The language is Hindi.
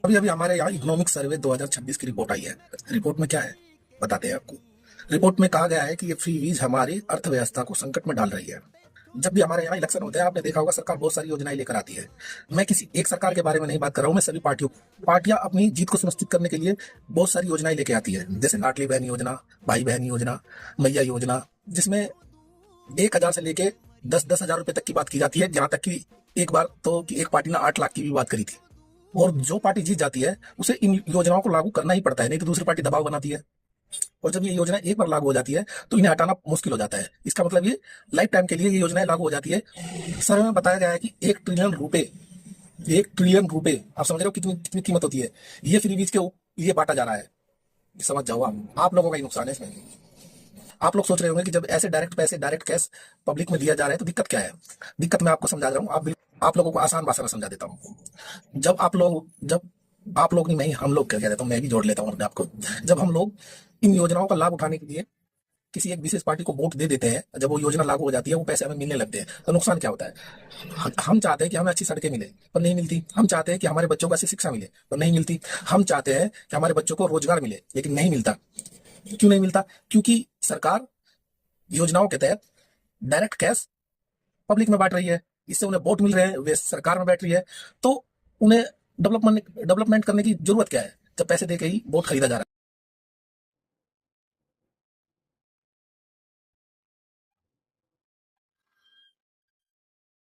अभी अभी हमारे यहाँ इकोनॉमिक सर्वे 2026 की रिपोर्ट आई है। रिपोर्ट में क्या है बताते हैं आपको। रिपोर्ट में कहा गया है कि ये फ्री वीज हमारी अर्थव्यवस्था को संकट में डाल रही है। जब भी हमारे यहाँ इलेक्शन होते हैं, आपने देखा होगा, सरकार बहुत सारी योजनाएं लेकर आती है। मैं किसी एक सरकार के बारे में नहीं बात कर रहा हूँ, मैं सभी पार्टियां अपनी जीत को सुनिश्चित करने के लिए बहुत सारी योजनाएं लेके आती है, जैसे लाडली बहन योजना, भाई बहन योजना, मैया योजना, जिसमें 1,000 से लेके 10,000 रुपए तक की बात की जाती है। जहां तक कि एक बार तो कि एक पार्टी ने 8 लाख की भी बात करी थी। और जो पार्टी जीत जाती है उसे इन योजनाओं को लागू करना ही पड़ता है, नहीं तो दूसरी पार्टी दबाव बनाती है। और जब ये योजना एक बार लागू हो जाती है तो इन्हें हटाना मुश्किल हो जाता है। इसका मतलब ये लाइफ टाइम के लिए ये योजनाएं लागू हो जाती है। सर्वे में बताया गया है कि 1 ट्रिलियन रुपए, आप समझ रहे हो कितनी कितनी कीमत होती है। ये फ्री बीज के लिए बांटा जा रहा है। समझ जाओ, आप लोगों का ही नुकसान है इसमें। आप लोग सोच रहे होंगे कि जब ऐसे डायरेक्ट पैसे, डायरेक्ट कैश पब्लिक में दिया जा रहा है तो दिक्कत क्या है। दिक्कत मैं आपको समझा रहा हूँ। आप लोगों को आसान भाषा में समझा देता हूँ। जब आप लोग नहीं, मैं ही, हम लोग क्या कह देता हूँ, मैं भी जोड़ लेता हूँ अपने आपको। जब हम लोग इन योजनाओं का लाभ उठाने के लिए किसी एक विशेष पार्टी को वोट दे देते हैं, जब वो योजना लागू हो जाती है, वो पैसे हमें मिलने लगते हैं, तो नुकसान क्या होता है। हम चाहते हैं कि हमें अच्छी सड़कें मिले, पर नहीं मिलती। हम चाहते हैं कि हमारे बच्चों को अच्छी शिक्षा मिले, पर नहीं मिलती। हम चाहते हैं कि हमारे बच्चों को रोजगार मिले, लेकिन नहीं मिलता। क्यों नहीं मिलता? क्योंकि सरकार योजनाओं के तहत डायरेक्ट कैश पब्लिक में बांट रही है। इससे उन्हें वोट मिल रहे हैं, वे सरकार में बैठ रही है, तो उन्हें डेवलपमेंट करने की जरूरत क्या है, जब पैसे दे के ही वोट खरीदा जा रहा है।